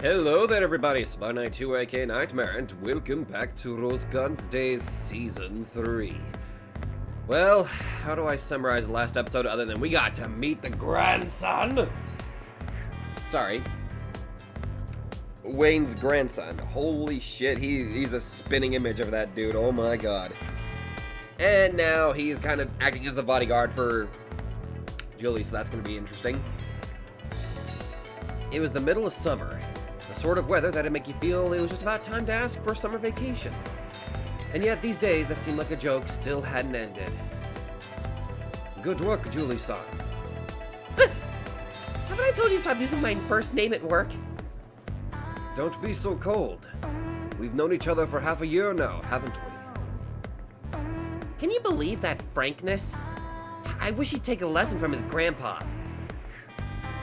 Hello there everybody, Spy92 aka Nightmare, and welcome back to Rose Guns Days Season 3. Well, how do I summarize the last episode other than we got to meet the grandson? Sorry. Wayne's grandson. Holy shit, he's a spinning image of that dude, oh my god. And now he's kind of acting as the bodyguard for Julie, so that's going to be interesting. It was the middle of summer. The sort of weather that'd make you feel it was just about time to ask for a summer vacation. And yet these days that seemed like a joke still hadn't ended. Good work, Julie-san. Haven't I told you to stop using my first name at work? Don't be so cold. We've known each other for half a year now, haven't we? Can you believe that frankness? I wish he'd take a lesson from his grandpa.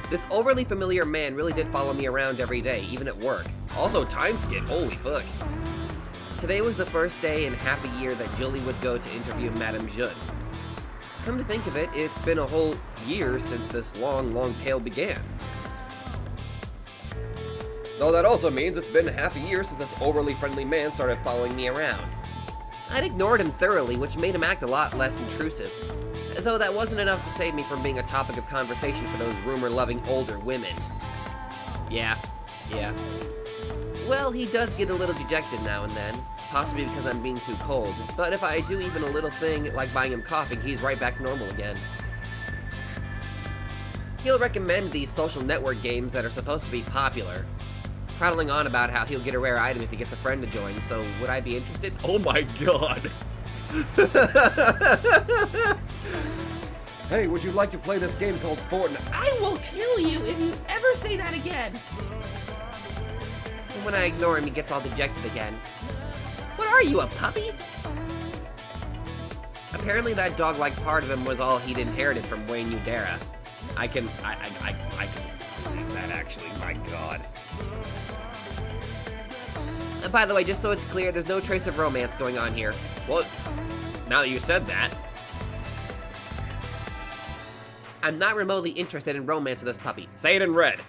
This overly familiar man really did follow me around every day, even at work. Also, time skip, holy fuck. Today was the first day in half a year that Julie would go to interview Madame Jeune. Come to think of it, it's been a whole year since this long tale began. Though that also means it's been half a year since this overly friendly man started following me around. I'd ignored him thoroughly, which made him act a lot less intrusive. Though that wasn't enough to save me from being a topic of conversation for those rumor-loving older women. Yeah. Well, he does get a little dejected now and then, possibly because I'm being too cold, but if I do even a little thing like buying him coffee, he's right back to normal again. He'll recommend these social network games that are supposed to be popular, prattling on about how he'll get a rare item if he gets a friend to join, so would I be interested? Oh my god! Hey, would you like to play this game called Fortnite? I will kill you if you ever say that again! And when I ignore him, he gets all dejected again. What are you, a puppy? Apparently that dog-like part of him was all he'd inherited from Wayne Udera. I can believe that actually, my god. By the way, just so it's clear, there's no trace of romance going on here. Well, now that you said that. I'm not remotely interested in romance with this puppy. Say it in red.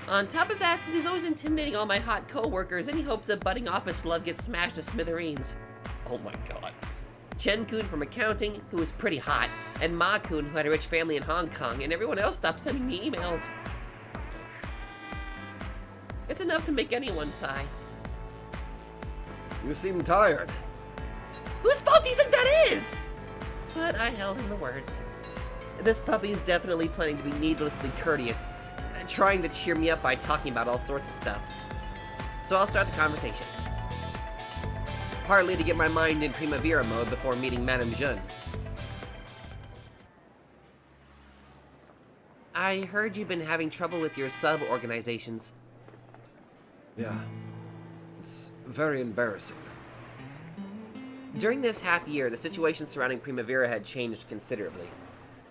On top of that, since he's always intimidating all my hot co-workers, any hopes of budding office love gets smashed to smithereens. Oh my god. Chen-kun from accounting, who was pretty hot, and Ma-kun, who had a rich family in Hong Kong, and everyone else stopped sending me emails. It's enough to make anyone sigh. You seem tired. Whose fault do you think that is? But I held him the words. This puppy is definitely planning to be needlessly courteous, trying to cheer me up by talking about all sorts of stuff. So I'll start the conversation. Partly to get my mind in Primavera mode before meeting Madame Jeune. I heard you've been having trouble with your sub-organizations. Yeah, it's very embarrassing. During this half year, the situation surrounding Primavera had changed considerably.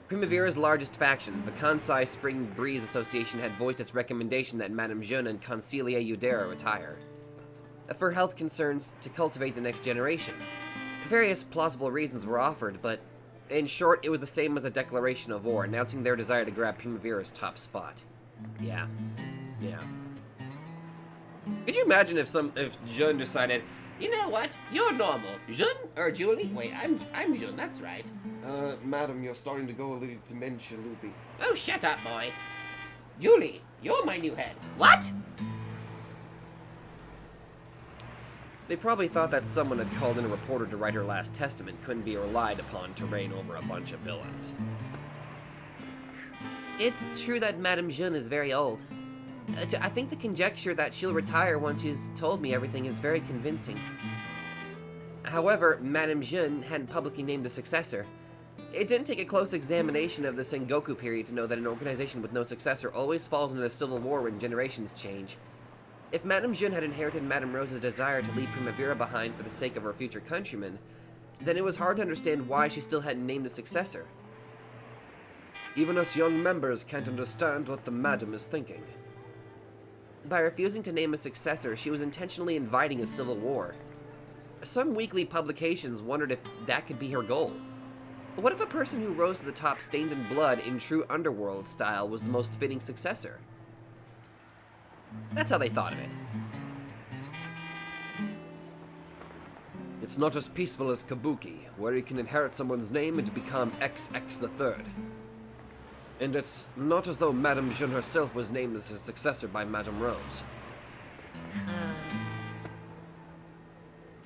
Primavera's largest faction, the Kansai Spring Breeze Association, had voiced its recommendation that Madame Jeune and Consigliere Udera retire. For health concerns, to cultivate the next generation. Various plausible reasons were offered, but in short, it was the same as a declaration of war, announcing their desire to grab Primavera's top spot. Yeah. Could you imagine if Jeune decided, you know what? You're normal. Jeune or Julie? Wait, I'm Jeune, that's right. Madam, you're starting to go a little dementia loopy. Oh, shut up, boy. Julie, you're my new head. What? They probably thought that someone had called in a reporter to write her last testament couldn't be relied upon to reign over a bunch of villains. It's true that Madame Jeune is very old. I think the conjecture that she'll retire once she's told me everything is very convincing. However, Madame Jeune hadn't publicly named a successor. It didn't take a close examination of the Sengoku period to know that an organization with no successor always falls into a civil war when generations change. If Madame Jeune had inherited Madame Rose's desire to leave Primavera behind for the sake of her future countrymen, then it was hard to understand why she still hadn't named a successor. Even us young members can't understand what the Madam is thinking. By refusing to name a successor, she was intentionally inviting a civil war. Some weekly publications wondered if that could be her goal. What if a person who rose to the top stained in blood in true underworld style was the most fitting successor? That's how they thought of it. It's not as peaceful as Kabuki, where you can inherit someone's name and become XX the Third. And it's not as though Madame Jeanne herself was named as her successor by Madame Rose.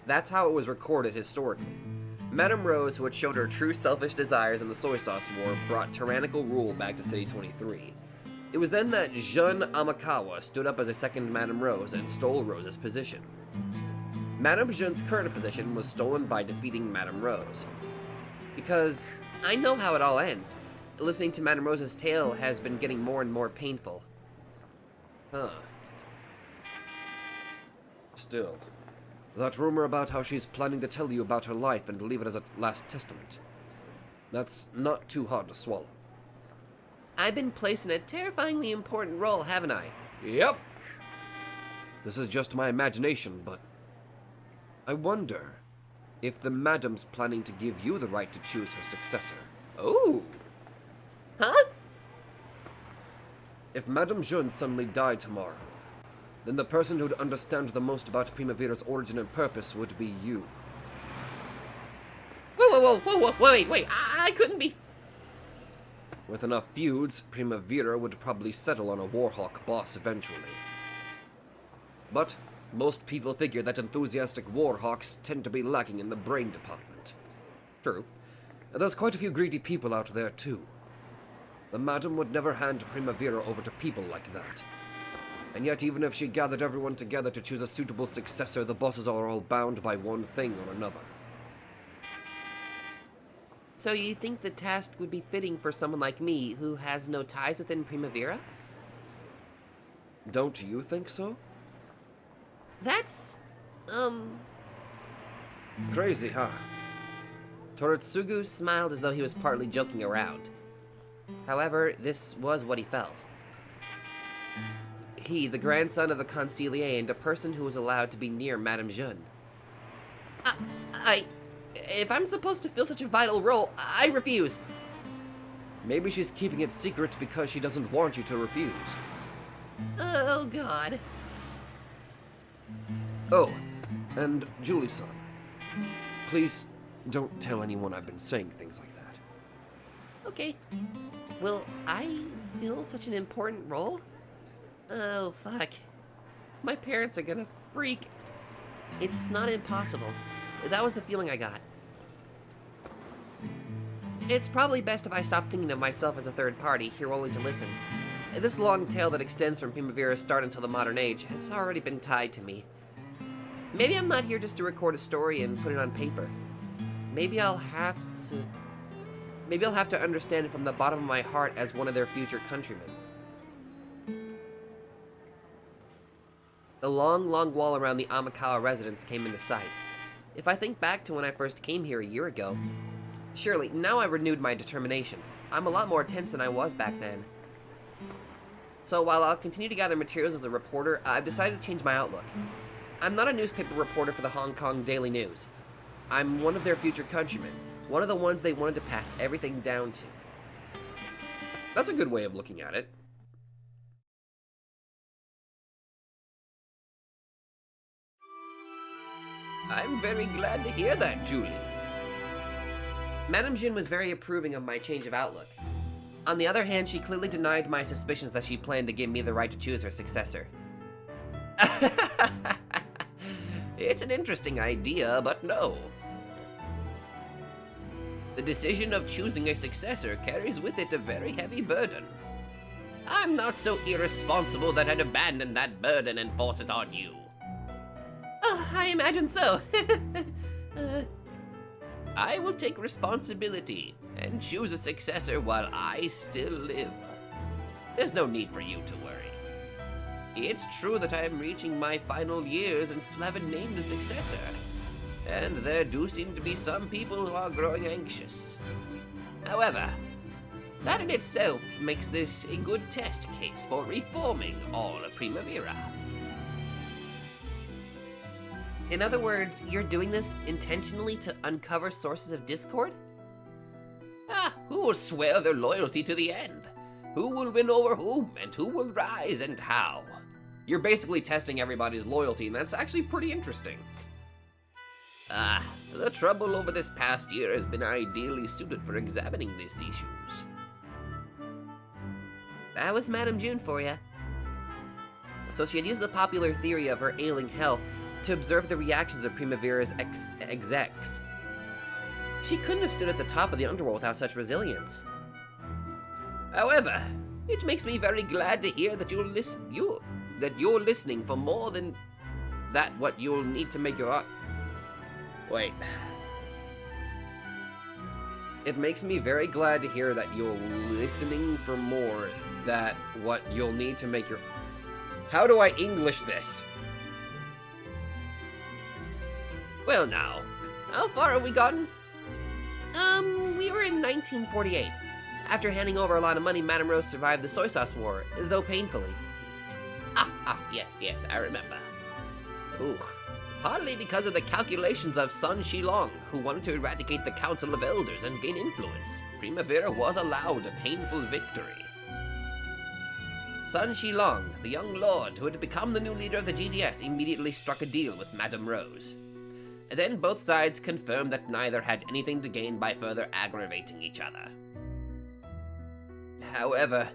That's how it was recorded historically. Madame Rose, who had shown her true selfish desires in the soy sauce war, brought tyrannical rule back to City 23. It was then that Jeanne Amakawa stood up as a second Madame Rose and stole Rose's position. Madame Jeanne's current position was stolen by defeating Madame Rose. Because I know how it all ends. Listening to Madame Rose's tale has been getting more and more painful. Huh. Still, that rumor about how she's planning to tell you about her life and leave it as a last testament. That's not too hard to swallow. I've been placed in a terrifyingly important role, haven't I? Yep. This is just my imagination, but I wonder if the Madame's planning to give you the right to choose her successor. Ooh. Huh? If Madame Jeanne suddenly died tomorrow, then the person who'd understand the most about Primavera's origin and purpose would be you. Whoa, wait, I couldn't be... With enough feuds, Primavera would probably settle on a Warhawk boss eventually. But most people figure that enthusiastic Warhawks tend to be lacking in the brain department. True. And there's quite a few greedy people out there too. The Madame would never hand Primavera over to people like that. And yet, even if she gathered everyone together to choose a suitable successor, the bosses are all bound by one thing or another. So you think the task would be fitting for someone like me who has no ties within Primavera? Don't you think so? That's... Crazy, huh? Toritsugu smiled as though he was partly joking around. However, this was what he felt. He, the grandson of the Consigliere and a person who was allowed to be near Madame Jeanne. If I'm supposed to fill such a vital role, I refuse. Maybe she's keeping it secret because she doesn't want you to refuse. Oh, God. Oh, and Julie-san, please don't tell anyone I've been saying things like that. Okay. Will I fill such an important role? Oh, fuck. My parents are gonna freak. It's not impossible. That was the feeling I got. It's probably best if I stop thinking of myself as a third party, here only to listen. This long tale that extends from Primavera's start until the modern age has already been tied to me. Maybe I'm not here just to record a story and put it on paper. Maybe I'll have to understand it from the bottom of my heart as one of their future countrymen. The long wall around the Amakawa residence came into sight. If I think back to when I first came here a year ago, surely, now I've renewed my determination. I'm a lot more tense than I was back then. So while I'll continue to gather materials as a reporter, I've decided to change my outlook. I'm not a newspaper reporter for the Hong Kong Daily News. I'm one of their future countrymen, one of the ones they wanted to pass everything down to. That's a good way of looking at it. I'm very glad to hear that, Julie. Madame Jeanne was very approving of my change of outlook. On the other hand, she clearly denied my suspicions that she planned to give me the right to choose her successor. It's an interesting idea, but no. The decision of choosing a successor carries with it a very heavy burden. I'm not so irresponsible that I'd abandon that burden and force it on you. I imagine so. I will take responsibility and choose a successor while I still live. There's no need for you to worry. It's true that I am reaching my final years and still haven't named a successor. And there do seem to be some people who are growing anxious. However, that in itself makes this a good test case for reforming all of Primavera. In other words, you're doing this intentionally to uncover sources of discord? Who will swear their loyalty to the end? Who will win over whom, and who will rise and how? You're basically testing everybody's loyalty, and that's actually pretty interesting. The trouble over this past year has been ideally suited for examining these issues. That was Madame June for you. So she had used the popular theory of her ailing health to observe the reactions of Primavera's execs. She couldn't have stood at the top of the underworld without such resilience. However, it makes me very glad to hear that you're listening for more than that what you'll need to make your... Wait. It makes me very glad to hear that you're listening for more than what you'll need to make your... How do I English this? Well now, how far have we gotten? We were in 1948. After handing over a lot of money, Madame Rose survived the soy sauce war, though painfully. Yes, I remember. Ooh. Partly because of the calculations of Sun Shilong, who wanted to eradicate the Council of Elders and gain influence, Primavera was allowed a painful victory. Sun Shilong, the young lord who had become the new leader of the GDS, immediately struck a deal with Madame Rose. Then both sides confirmed that neither had anything to gain by further aggravating each other. However,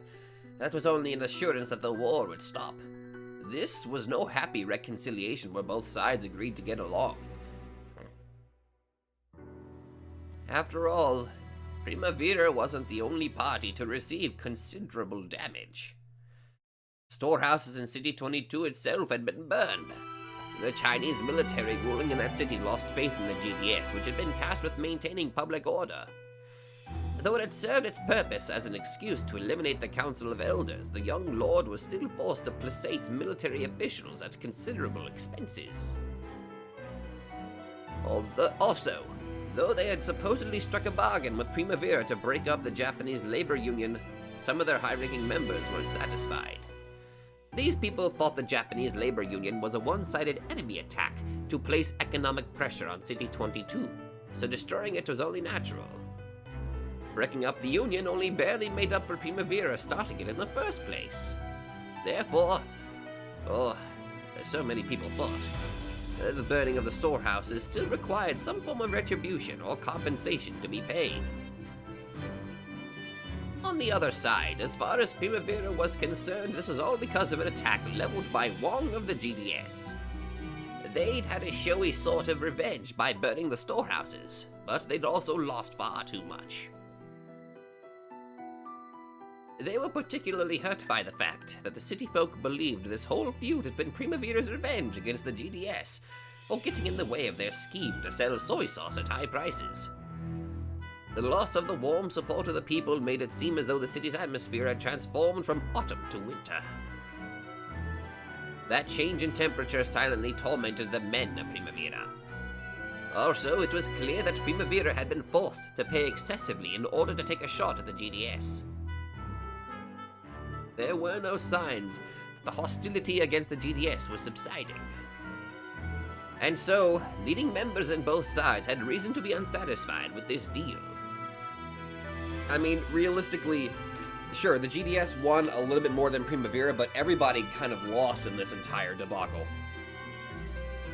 that was only an assurance that the war would stop. This was no happy reconciliation where both sides agreed to get along. After all, Primavera wasn't the only party to receive considerable damage. Storehouses in City 22 itself had been burned. The Chinese military ruling in that city lost faith in the GDS, which had been tasked with maintaining public order. Though it had served its purpose as an excuse to eliminate the Council of Elders, the young lord was still forced to placate military officials at considerable expenses. Also, though they had supposedly struck a bargain with Primavera to break up the Japanese labor union, some of their high-ranking members weren't satisfied. These people thought the Japanese labor union was a one-sided enemy attack to place economic pressure on City 22, so destroying it was only natural. Breaking up the union only barely made up for Primavera starting it in the first place. Therefore, as so many people thought, the burning of the storehouses still required some form of retribution or compensation to be paid. On the other side, as far as Primavera was concerned, this was all because of an attack leveled by Wong of the GDS. They'd had a showy sort of revenge by burning the storehouses, but they'd also lost far too much. They were particularly hurt by the fact that the city folk believed this whole feud had been Primavera's revenge against the GDS for getting in the way of their scheme to sell soy sauce at high prices. The loss of the warm support of the people made it seem as though the city's atmosphere had transformed from autumn to winter. That change in temperature silently tormented the men of Primavera. Also, it was clear that Primavera had been forced to pay excessively in order to take a shot at the GDS. There were no signs that the hostility against the GDS was subsiding. And so, leading members on both sides had reason to be unsatisfied with this deal. I mean, realistically, sure, the GDS won a little bit more than Primavera, but everybody kind of lost in this entire debacle.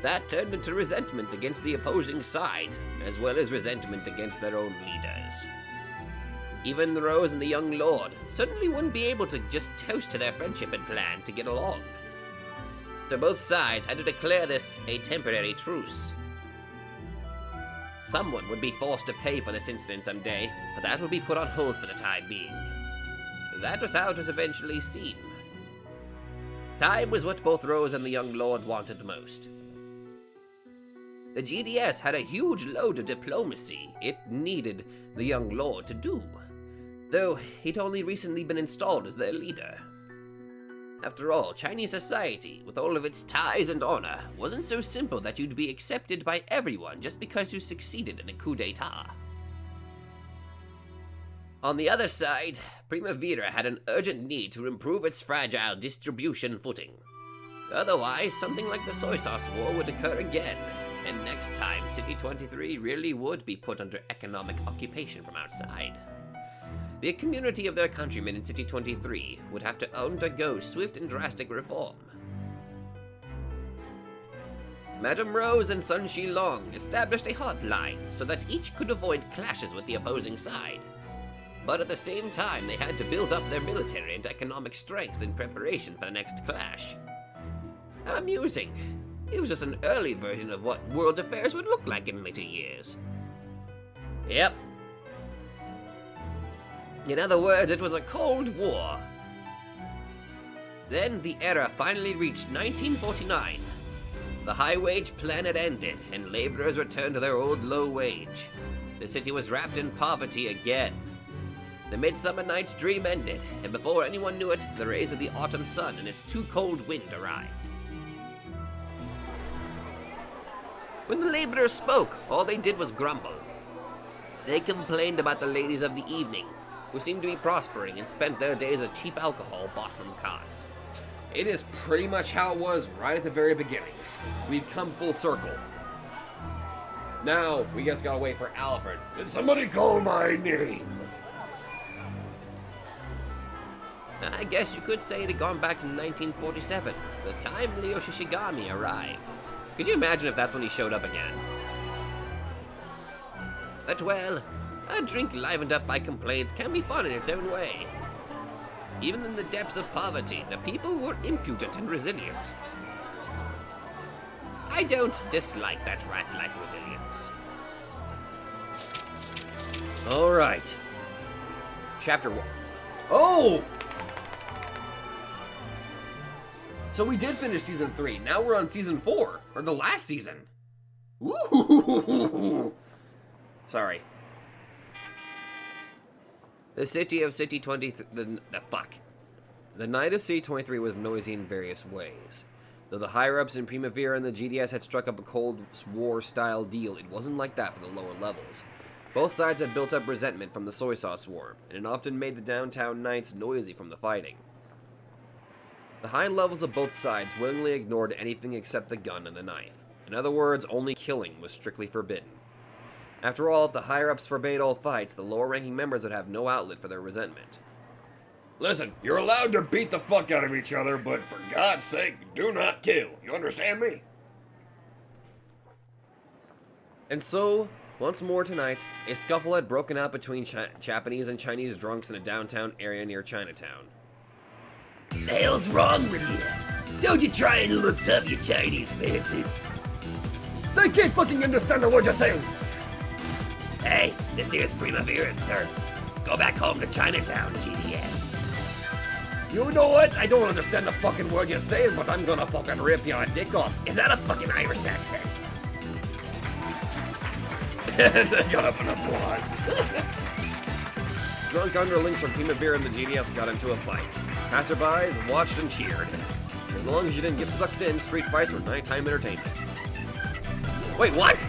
That turned into resentment against the opposing side, as well as resentment against their own leaders. Even the Rose and the young lord certainly wouldn't be able to just toast to their friendship and plan to get along. So both sides had to declare this a temporary truce. Someone would be forced to pay for this incident someday, but that would be put on hold for the time being. That was how it was eventually seen. Time was what both Rose and the young lord wanted most. The GDS had a huge load of diplomacy it needed the young lord to do, though he'd only recently been installed as their leader. After all, Chinese society, with all of its ties and honor, wasn't so simple that you'd be accepted by everyone just because you succeeded in a coup d'etat. On the other side, Primavera had an urgent need to improve its fragile distribution footing. Otherwise, something like the soy sauce war would occur again, and next time City 23 really would be put under economic occupation from outside. The community of their countrymen in City 23 would have to undergo swift and drastic reform. Madame Rose and Sun Shilong established a hotline so that each could avoid clashes with the opposing side. But at the same time, they had to build up their military and economic strengths in preparation for the next clash. Amusing. It was just an early version of what world affairs would look like in later years. Yep. In other words, it was a Cold War. Then the era finally reached 1949. The high-wage plan had ended, and laborers returned to their old low wage. The city was wrapped in poverty again. The Midsummer Night's Dream ended, and before anyone knew it, the rays of the autumn sun and its too cold wind arrived. When the laborers spoke, all they did was grumble. They complained about the ladies of the evening, who seemed to be prospering and spent their days at cheap alcohol bought from carts. It is pretty much how it was right at the very beginning. We've come full circle. Now, we just gotta wait for Alfred. Did somebody call my name? I guess you could say it had gone back to 1947, the time Leo Shishigami arrived. Could you imagine if that's when he showed up again? But well, a drink livened up by complaints can be fun in its own way. Even in the depths of poverty, the people were impudent and resilient. I don't dislike that rat-like resilience. Alright. Chapter 1. Oh! So we did finish season 3. Now we're on season 4. Or the last season. Ooh! Sorry. The city of City 23... The night of City 23 was noisy in various ways. Though the higher-ups in Primavera and the GDS had struck up a Cold War-style deal, it wasn't like that for the lower levels. Both sides had built up resentment from the soy sauce war, and it often made the downtown nights noisy from the fighting. The high levels of both sides willingly ignored anything except the gun and the knife. In other words, only killing was strictly forbidden. After all, if the higher-ups forbade all fights, the lower-ranking members would have no outlet for their resentment. Listen, you're allowed to beat the fuck out of each other, but for God's sake, do not kill. You understand me? And so, once more tonight, a scuffle had broken out between Japanese and Chinese drunks in a downtown area near Chinatown. The hell's wrong with you? Don't you try and look tough, you Chinese bastard. They can't fucking understand the word you're saying. Hey, this here's Primavera's turn. Go back home to Chinatown, GDS. You know what? I don't understand the fucking word you're saying, but I'm gonna fucking rip your dick off. Is that a fucking Irish accent? And they got up an applause. Drunk underlings from Primavera and the GDS got into a fight. Passerbys watched and cheered. As long as you didn't get sucked in, street fights were nighttime entertainment. Wait, what?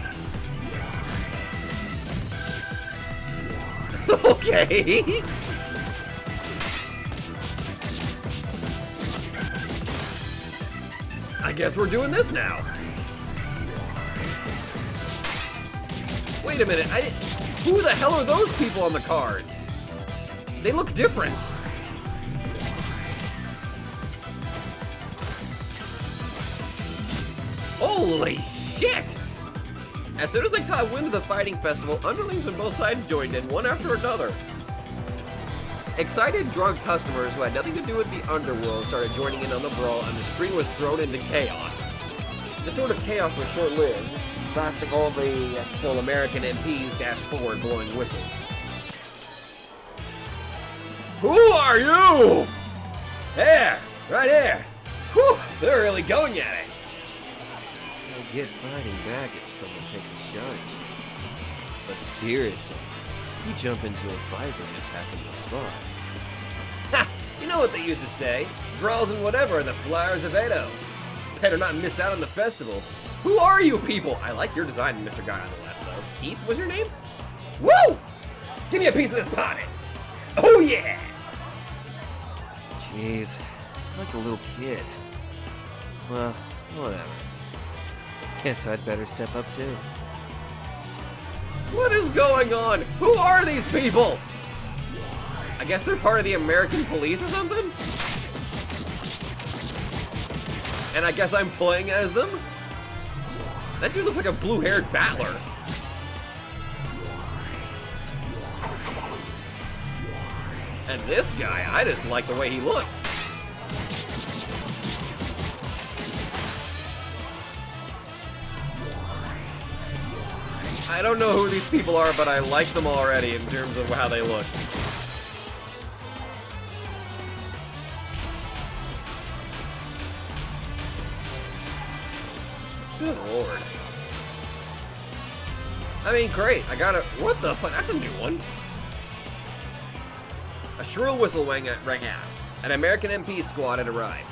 Okay. I guess we're doing this now. Wait a minute, who the hell are those people on the cards? They look different. Holy shit! As soon as I caught wind of the fighting festival, underlings on both sides joined in, one after another. Excited drunk customers who had nothing to do with the underworld started joining in on the brawl, and the street was thrown into chaos. This sort of chaos was short-lived, lasting only until American MPs dashed forward blowing whistles. Who are you? There, right here. Whew, they're really going at it. I'll get fighting back if someone takes a shot at you. But seriously, you jump into a fight that just happened to spawn. Ha! You know what they used to say? Brawls and whatever are the flowers of Edo. Better not miss out on the festival. Who are you people? I like your design, Mr. Guy on the left, though. Keith was your name? Woo! Give me a piece of this pie. Oh yeah! Jeez, like a little kid. Well, whatever. Guess I'd better step up too. What is going on? Who are these people? I guess they're part of the American police or something? And I guess I'm playing as them? That dude looks like a blue-haired battler. And this guy, I just like the way he looks. I don't know who these people are, but I like them already in terms of how they look. Good lord. I mean, great. I got a... What the fuck? That's a new one. A shrill whistle rang out. An American MP squad had arrived.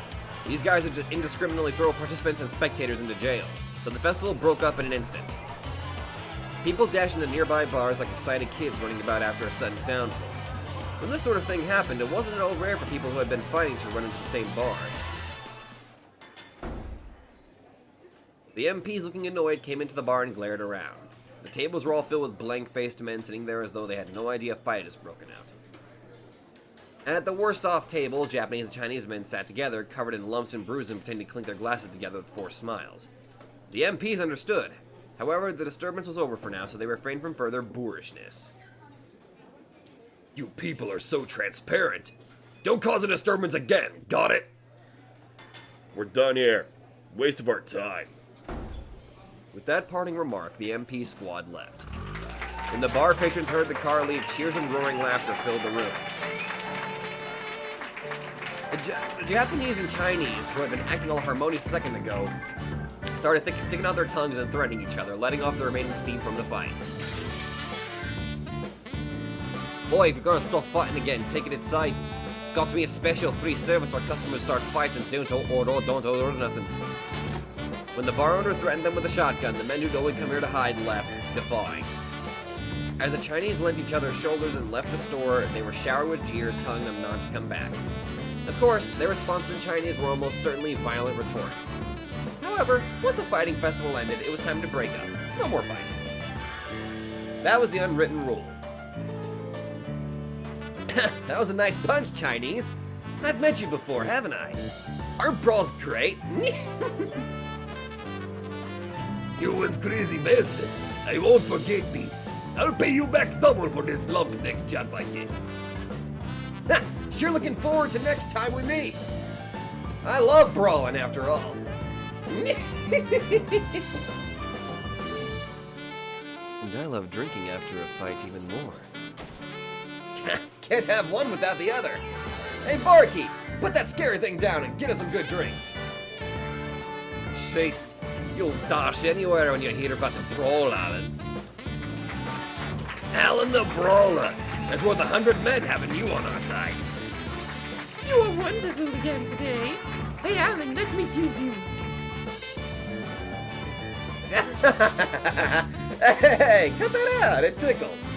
These guys would indiscriminately throw participants and spectators into jail, so the festival broke up in an instant. People dashed into nearby bars like excited kids running about after a sudden downfall. When this sort of thing happened, it wasn't at all rare for people who had been fighting to run into the same bar. The MPs, looking annoyed, came into the bar and glared around. The tables were all filled with blank-faced men sitting there as though they had no idea a fight had broken out. And at the worst-off table, Japanese and Chinese men sat together, covered in lumps and bruises, and pretending to clink their glasses together with forced smiles. The MPs understood. However, the disturbance was over for now, so they refrained from further boorishness. You people are so transparent. Don't cause a disturbance again, got it? We're done here. Waste of our time. With that parting remark, the MP squad left. When the bar patrons heard the car leave, cheers and roaring laughter filled the room. The Japanese and Chinese, who had been acting all harmonious a second ago, started sticking out their tongues and threatening each other, letting off the remaining steam from the fight. Boy, if you're gonna stop fighting again, take it inside. Got to be a special free service where customers start fights and don't order nothing. When the bar owner threatened them with a shotgun, the men who'd only come here to hide left, defying. As the Chinese lent each other shoulders and left the store, they were showered with jeers telling them not to come back. Of course, their responses in Chinese were almost certainly violent retorts. However, once a fighting festival ended, it was time to break up. No more fighting. That was the unwritten rule. That was a nice punch, Chinese. I've met you before, haven't I? Our brawl's great. You went crazy bastard. I won't forget this. I'll pay you back double for this lump next job I get. Sure looking forward to next time we meet. I love brawling after all. And I love drinking after a fight even more. Can't have one without the other. Hey, barkeep, put that scary thing down and get us some good drinks. Chase, you'll dash anywhere when you hear about the brawl, Alan. Alan the Brawler. That's worth 100 men having you on our side. You are wonderful again today. Hey, Alan, let me kiss you. Hey, cut that out. It tickles.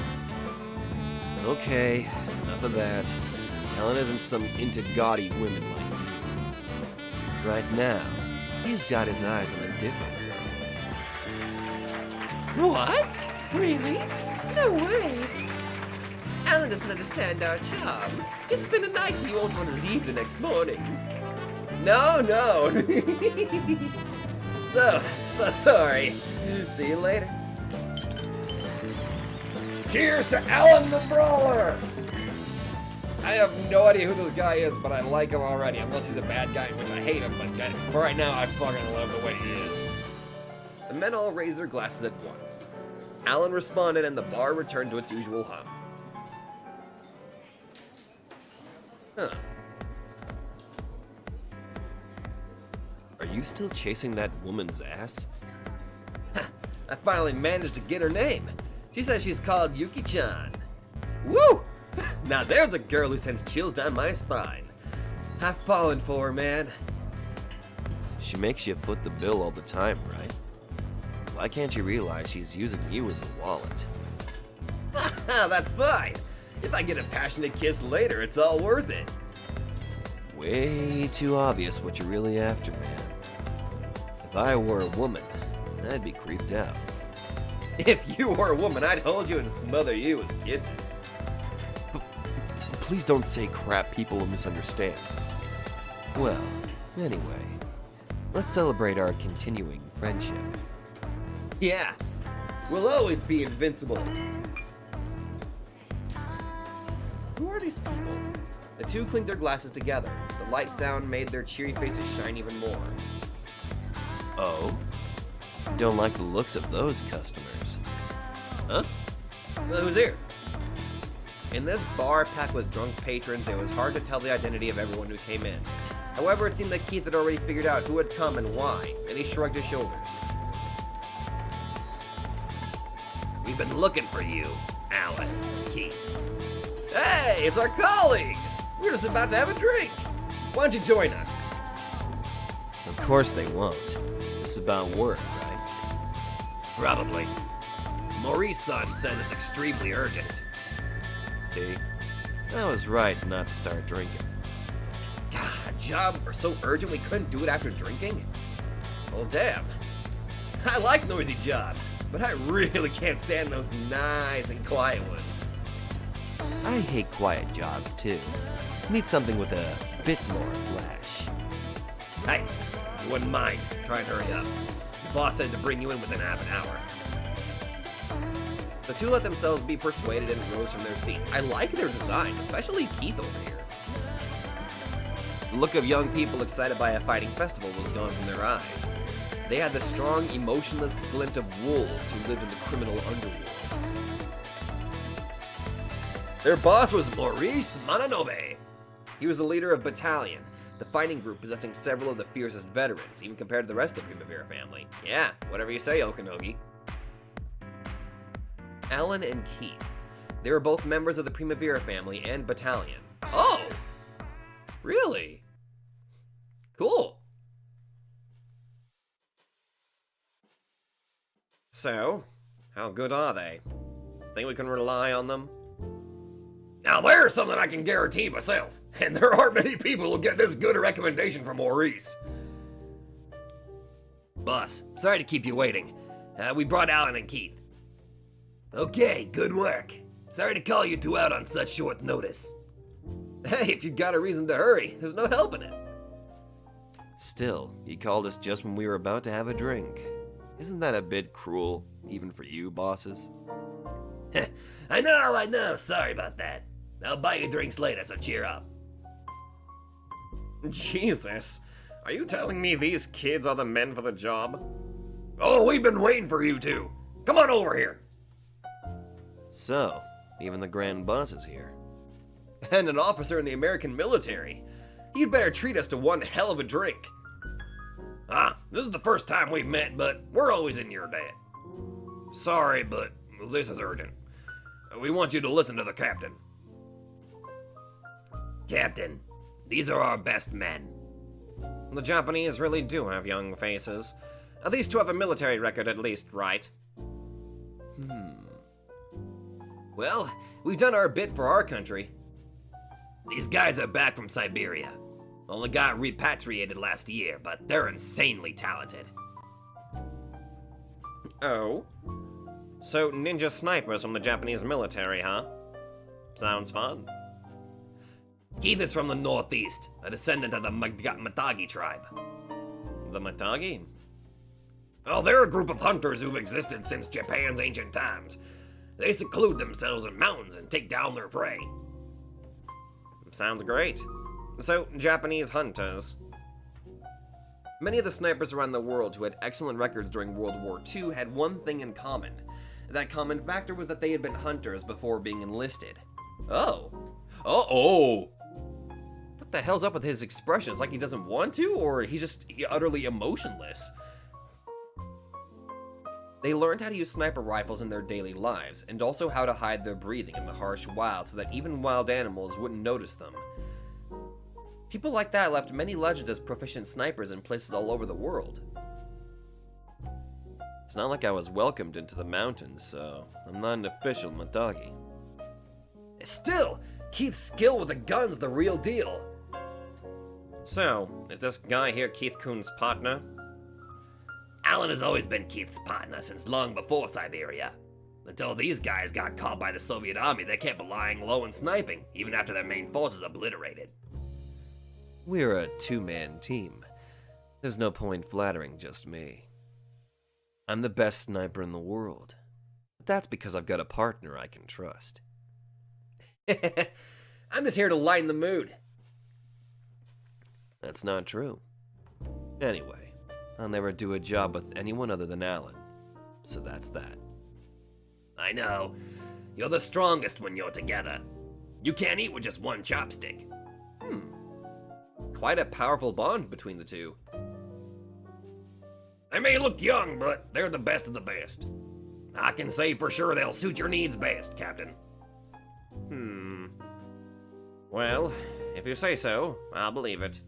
Okay, enough of that. Alan isn't some into gaudy women like you. Right now, he's got his eyes on a different girl. What? Really? No way. Alan doesn't understand our charm. Just spend a night and you won't want to leave the next morning. No. So sorry. See you later. Cheers to Alan the Brawler. I have no idea who this guy is, but I like him already, unless he's a bad guy, in which I hate him, but for right now, I fucking love the way he is. The men all raised their glasses at once. Alan responded, and the bar returned to its usual hum. Huh. Are you still chasing that woman's ass? I finally managed to get her name. She says she's called Yuki-chan. Woo! Now there's a girl who sends chills down my spine. I've fallen for her, man. She makes you foot the bill all the time, right? Why can't you realize she's using you as a wallet? That's fine. If I get a passionate kiss later, it's all worth it. Way too obvious what you're really after, man. If I were a woman, I'd be creeped out. If you were a woman, I'd hold you and smother you with kisses. Please don't say crap people will misunderstand. Well, anyway, let's celebrate our continuing friendship. Yeah, we'll always be invincible. Who are these people? The two clinked their glasses together. The light sound made their cheery faces shine even more. Oh? Don't like the looks of those customers. Huh? Well, who's here? In this bar packed with drunk patrons, it was hard to tell the identity of everyone who came in. However, it seemed that Keith had already figured out who had come and why, and he shrugged his shoulders. We've been looking for you, Alan, Keith. Hey, it's our colleagues! We're just about to have a drink. Why don't you join us? Of course they won't. This is about work, right? Probably. Maurice's son says it's extremely urgent. See? I was right not to start drinking. God, a job so urgent we couldn't do it after drinking? Well, damn. I like noisy jobs, but I really can't stand those nice and quiet ones. I hate quiet jobs, too. Need something with a bit more flash. Hey, if you wouldn't mind, try and hurry up. The boss said to bring you in within half an hour. The two let themselves be persuaded and rose from their seats. I like their design, especially Keith over here. The look of young people excited by a fighting festival was gone from their eyes. They had the strong, emotionless glint of wolves who lived in the criminal underworld. Their boss was Maurice Mananobe. He was the leader of Battalion, the fighting group possessing several of the fiercest veterans, even compared to the rest of the Primavera family. Yeah, whatever you say, Okonogi. Alan and Keith. They were both members of the Primavera family and Battalion. Oh! Really? Cool. So, how good are they? Think we can rely on them? Now there's something I can guarantee myself, and there aren't many people who get this good a recommendation from Maurice. Boss, sorry to keep you waiting. We brought Alan and Keith. Okay, good work. Sorry to call you two out on such short notice. Hey, if you've got a reason to hurry, there's no helping it. Still, he called us just when we were about to have a drink. Isn't that a bit cruel, even for you, bosses? I know. Sorry about that. I'll buy you drinks later, so cheer up. Jesus, are you telling me these kids are the men for the job? Oh, we've been waiting for you two. Come on over here. So, even the Grand Boss is here. And an officer in the American military. You'd better treat us to one hell of a drink. This is the first time we've met, but we're always in your debt. Sorry, but this is urgent. We want you to listen to the captain. Captain, these are our best men. The Japanese really do have young faces. These two have a military record at least, right? Well, we've done our bit for our country. These guys are back from Siberia. Only got repatriated last year, but they're insanely talented. Oh? So, ninja snipers from the Japanese military, huh? Sounds fun. Keith is from the northeast, a descendant of the Matagi tribe. The Matagi? Well, they're a group of hunters who've existed since Japan's ancient times. They seclude themselves in mountains and take down their prey. Sounds great. So, Japanese hunters. Many of the snipers around the world who had excellent records during World War II had one thing in common. That common factor was that they had been hunters before being enlisted. Oh. Uh-oh. What the hell's up with his expressions? Like he doesn't want to, or he's just utterly emotionless? They learned how to use sniper rifles in their daily lives, and also how to hide their breathing in the harsh wild so that even wild animals wouldn't notice them. People like that left many legends as proficient snipers in places all over the world. It's not like I was welcomed into the mountains, so I'm not an official Matagi. Still, Keith's skill with the gun's the real deal. So, is this guy here Keith-kun's partner? Alan has always been Keith's partner since long before Siberia. Until these guys got caught by the Soviet army, they kept lying low and sniping, even after their main forces obliterated. We're a two-man team. There's no point flattering just me. I'm the best sniper in the world. But that's because I've got a partner I can trust. I'm just here to lighten the mood. That's not true. Anyway, I'll never do a job with anyone other than Alan. So that's that. I know. You're the strongest when you're together. You can't eat with just one chopstick. Quite a powerful bond between the two. They may look young, but they're the best of the best. I can say for sure they'll suit your needs best, Captain. Well, if you say so, I'll believe it.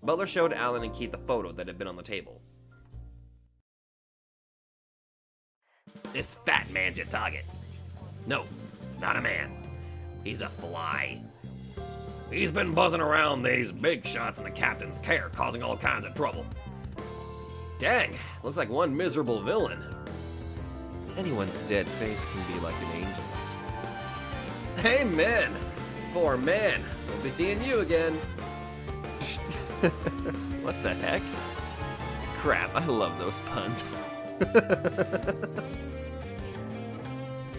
Butler showed Alan and Keith a photo that had been on the table. This fat man's your target. No, not a man. He's a fly. He's been buzzing around these big shots in the captain's care, causing all kinds of trouble. Dang, looks like one miserable villain. Anyone's dead face can be like an angel's. Amen! Poor man, we'll be seeing you again. What the heck? Crap, I love those puns.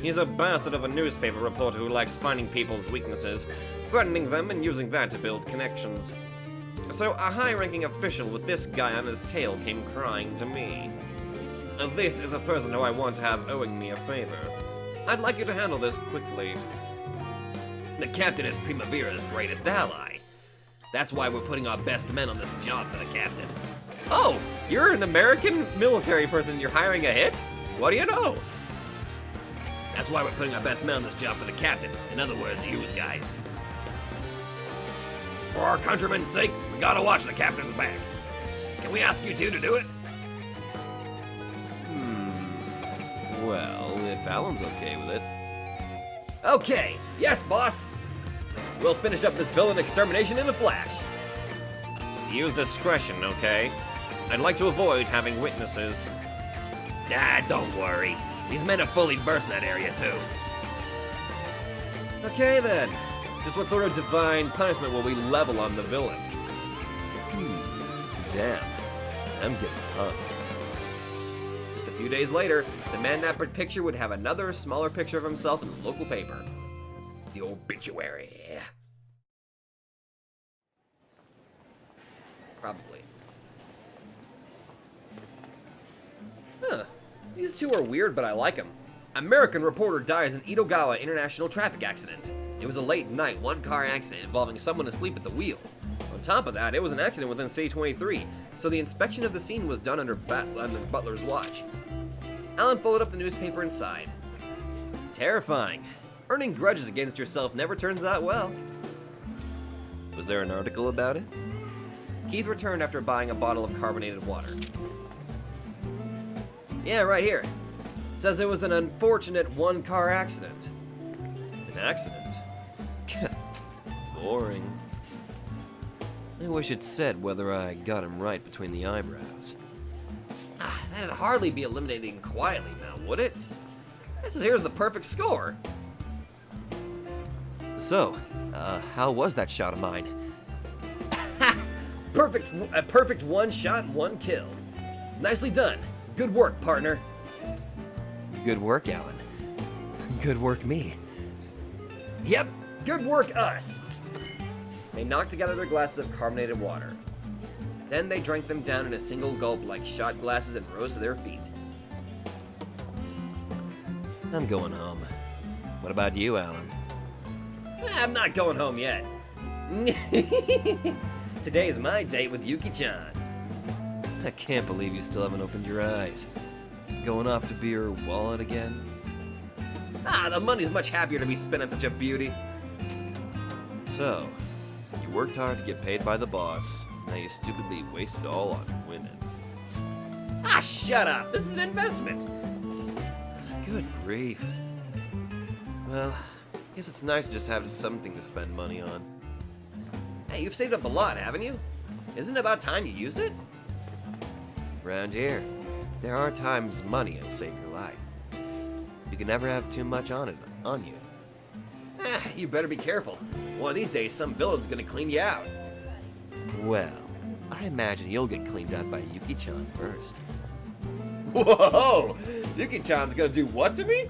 He's a bastard of a newspaper reporter who likes finding people's weaknesses, threatening them, and using that to build connections. So a high-ranking official with this guy on his tail came crying to me. This is a person who I want to have owing me a favor. I'd like you to handle this quickly. The captain is Primavera's greatest ally. That's why we're putting our best men on this job for the captain. Oh, you're an American military person, you're hiring a hit? What do you know? That's why we're putting our best men on this job for the captain. In other words, you guys. For our countrymen's sake, we gotta watch the captain's back. Can we ask you two to do it? Well, if Alan's okay with it. Okay, yes, boss. We'll finish up this villain extermination in a flash. Use discretion, okay? I'd like to avoid having witnesses. Don't worry. These men are fully versed in that area, too. Okay then. Just what sort of divine punishment will we level on the villain? Damn. I'm getting pumped. Just a few days later, the man-nappered picture would have another smaller picture of himself in the local paper. The obituary. Probably. Huh. These two are weird, but I like them. American reporter dies in Itogawa international traffic accident. It was a late night, one-car accident involving someone asleep at the wheel. On top of that, it was an accident within C-23, so the inspection of the scene was done under Butler's watch. Alan folded up the newspaper and sighed. Terrifying. Earning grudges against yourself never turns out well. Was there an article about it? Keith returned after buying a bottle of carbonated water. Yeah, right here. Says it was an unfortunate one-car accident. An accident? Boring. I wish it said whether I got him right between the eyebrows. That'd hardly be eliminating quietly now, would it? Here's the perfect score. So, how was that shot of mine? A perfect one shot, one kill. Nicely done. Good work, partner. Good work, Alan. Good work, me. Yep, good work, us. They knocked together their glasses of carbonated water. Then they drank them down in a single gulp like shot glasses and rose to their feet. I'm going home. What about you, Alan? I'm not going home yet. Today's my date with Yuki-chan. I can't believe you still haven't opened your eyes. Going off to be her wallet again? The money's much happier to be spent on such a beauty. So, you worked hard to get paid by the boss. Now you stupidly waste it all on women. Shut up! This is an investment! Good grief. Well, I guess it's nice to just have something to spend money on. Hey, you've saved up a lot, haven't you? Isn't it about time you used it? Around here, there are times money will save your life. You can never have too much on you. You better be careful. One of these days, some villain's gonna clean you out. Well, I imagine you'll get cleaned out by Yuki-chan first. Whoa! Yuki-chan's gonna do what to me?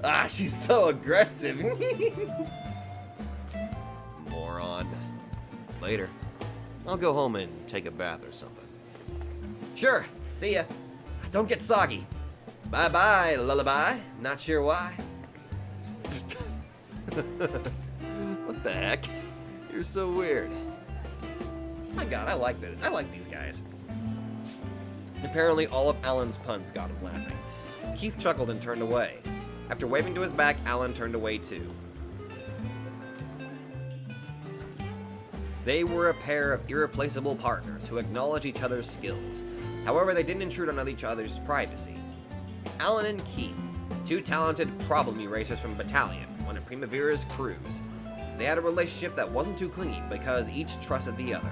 Ah, she's so aggressive. Moron. Later. I'll go home and take a bath or something. Sure, see ya. Don't get soggy. Bye-bye, lullaby. Not sure why. What the heck? You're so weird. My god, I like this. I like these guys. Apparently, all of Alan's puns got him laughing. Keith chuckled and turned away. After waving to his back, Alan turned away too. They were a pair of irreplaceable partners who acknowledged each other's skills. However, they didn't intrude on each other's privacy. Alan and Keith, two talented problem erasers from a battalion, on a Primavera's cruise. They had a relationship that wasn't too clingy because each trusted the other.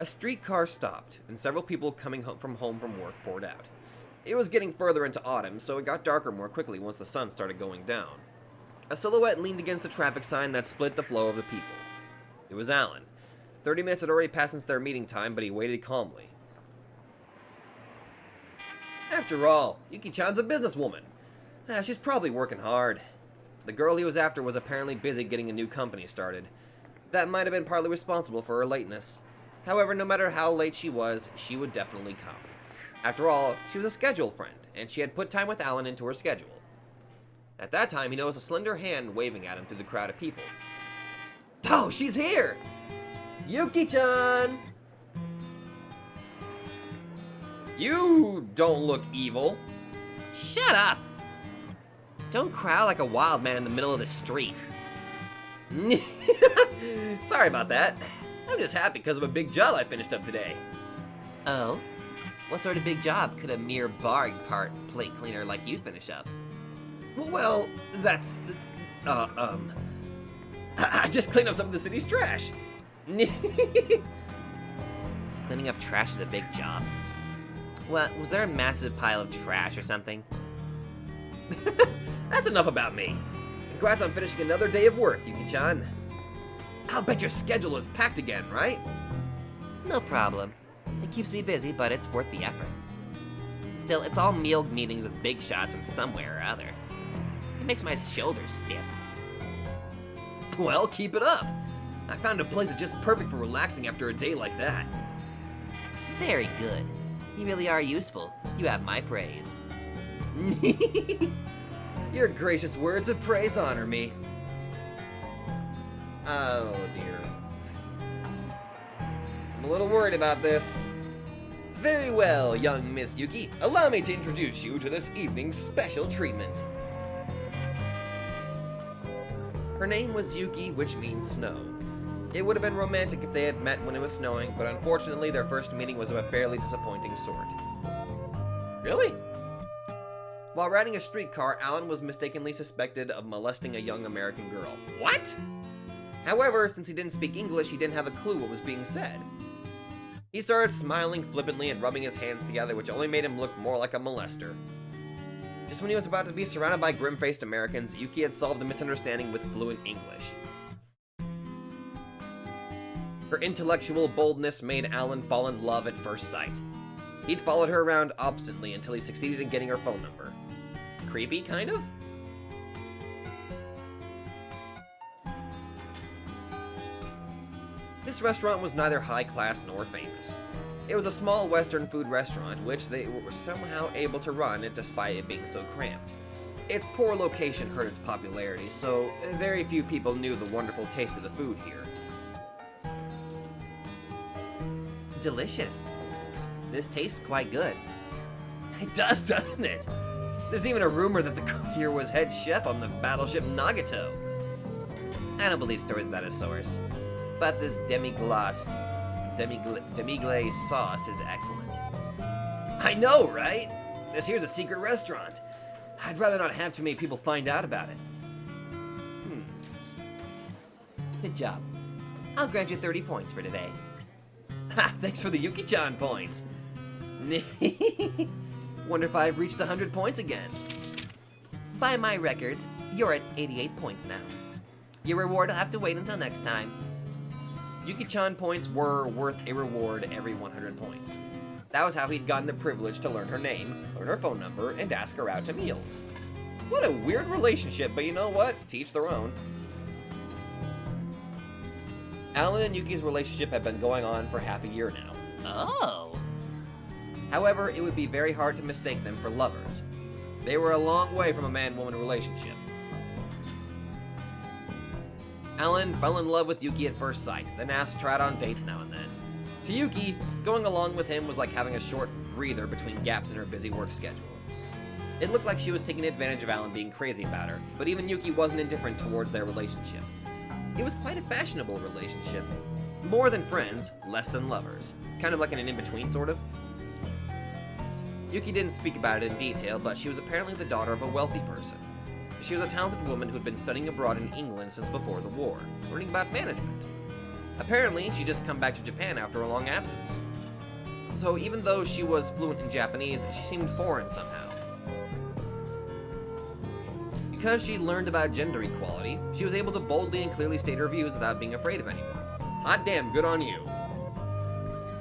A streetcar stopped, and several people coming home from work poured out. It was getting further into autumn, so it got darker more quickly once the sun started going down. A silhouette leaned against the traffic sign that split the flow of the people. It was Alan. 30 minutes had already passed since their meeting time, but he waited calmly. After all, Yuki-chan's a businesswoman. She's probably working hard. The girl he was after was apparently busy getting a new company started. That might have been partly responsible for her lateness. However, no matter how late she was, she would definitely come. After all, she was a schedule friend, and she had put time with Alan into her schedule. At that time, he noticed a slender hand waving at him through the crowd of people. Oh, she's here! Yuki-chan! You don't look evil. Shut up! Don't cry like a wild man in the middle of the street. Sorry about that. I'm just happy because of a big job I finished up today. Oh? What sort of big job could a mere bar plate cleaner like you finish up? Well, that's... I just cleaned up some of the city's trash. Cleaning up trash is a big job. What, was there a massive pile of trash or something? That's enough about me. Congrats on finishing another day of work, Yuki-chan. I'll bet your schedule is packed again, right? No problem. It keeps me busy, but it's worth the effort. Still, it's all meal meetings with big shots from somewhere or other. It makes my shoulders stiff. Well, keep it up. I found a place that's just perfect for relaxing after a day like that. Very good. You really are useful. You have my praise. Your gracious words of praise honor me. Oh dear. I'm a little worried about this. Very well, young Miss Yuki. Allow me to introduce you to this evening's special treatment. Her name was Yuki, which means snow. It would have been romantic if they had met when it was snowing, but unfortunately their first meeting was of a fairly disappointing sort. Really? While riding a streetcar, Alan was mistakenly suspected of molesting a young American girl. What? However, since he didn't speak English, he didn't have a clue what was being said. He started smiling flippantly and rubbing his hands together, which only made him look more like a molester. Just when he was about to be surrounded by grim-faced Americans, Yuki had solved the misunderstanding with fluent English. Her intellectual boldness made Alan fall in love at first sight. He'd followed her around obstinately until he succeeded in getting her phone number. Creepy, kind of? This restaurant was neither high class nor famous. It was a small Western food restaurant, which they were somehow able to run despite it being so cramped. Its poor location hurt its popularity, so very few people knew the wonderful taste of the food here. Delicious. This tastes quite good. It does, doesn't it? There's even a rumor that the cook here was head chef on the battleship Nagato. I don't believe stories of that as source. But this demi-glace sauce is excellent. I know, right? This here's a secret restaurant. I'd rather not have too many people find out about it. Good job. I'll grant you 30 points for today. Ha! Thanks for the Yuki-chan points. Wonder if I've reached 100 points again. By my records, you're at 88 points now. Your reward will have to wait until next time. Yuki-chan points were worth a reward every 100 points. That was how he'd gotten the privilege to learn her name, learn her phone number, and ask her out to meals. What a weird relationship, but you know what? To each their own. Alan and Yuki's relationship had been going on for half a year now. Oh. However, it would be very hard to mistake them for lovers. They were a long way from a man-woman relationship. Alan fell in love with Yuki at first sight, then asked her out on dates now and then. To Yuki, going along with him was like having a short breather between gaps in her busy work schedule. It looked like she was taking advantage of Alan being crazy about her, but even Yuki wasn't indifferent towards their relationship. It was quite a fashionable relationship. More than friends, less than lovers. Kind of like an in-between, sort of. Yuki didn't speak about it in detail, but she was apparently the daughter of a wealthy person. She was a talented woman who had been studying abroad in England since before the war, learning about management. Apparently, she'd just come back to Japan after a long absence. So even though she was fluent in Japanese, she seemed foreign somehow. Because she learned about gender equality, she was able to boldly and clearly state her views without being afraid of anyone. Hot damn, good on you.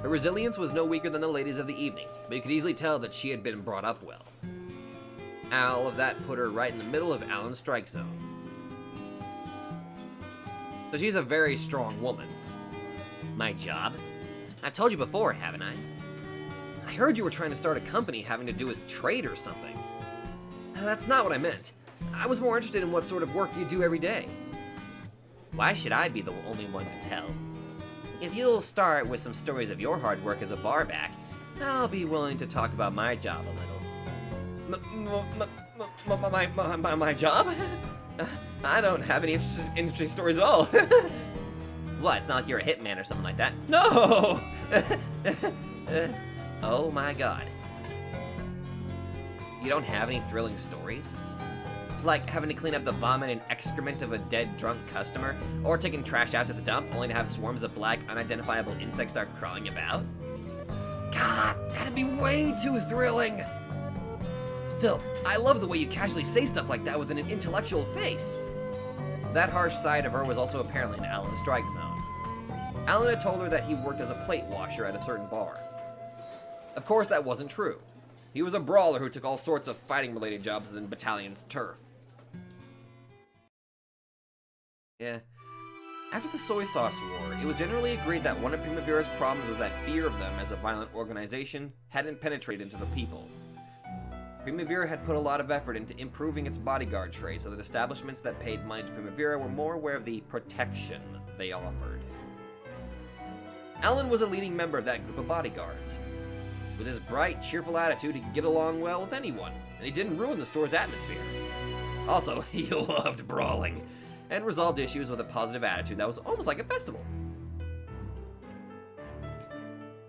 Her resilience was no weaker than the ladies of the evening, but you could easily tell that she had been brought up well. All of that put her right in the middle of Alan's strike zone. So she's a very strong woman. My job? I've told you before, haven't I? I heard you were trying to start a company having to do with trade or something. That's not what I meant. I was more interested in what sort of work you do every day. Why should I be the only one to tell? If you'll start with some stories of your hard work as a barback, I'll be willing to talk about my job a little. My job? I don't have any interesting stories at all. What, it's not like you're a hitman or something like that? No! Oh my god. You don't have any thrilling stories? Like having to clean up the vomit and excrement of a dead drunk customer, or taking trash out to the dump only to have swarms of black, unidentifiable insects start crawling about? God, that'd be way too thrilling! Still, I love the way you casually say stuff like that with an intellectual face. That harsh side of her was also apparently in Alan's strike zone. Alan had told her that he worked as a plate washer at a certain bar. Of course, that wasn't true. He was a brawler who took all sorts of fighting-related jobs in the battalion's turf. Yeah. After the soy sauce war, it was generally agreed that one of Primavera's problems was that fear of them as a violent organization hadn't penetrated into the people. Primavera had put a lot of effort into improving its bodyguard trade so that establishments that paid money to Primavera were more aware of the protection they offered. Alan was a leading member of that group of bodyguards. With his bright, cheerful attitude, he could get along well with anyone, and he didn't ruin the store's atmosphere. Also, he loved brawling, and resolved issues with a positive attitude that was almost like a festival.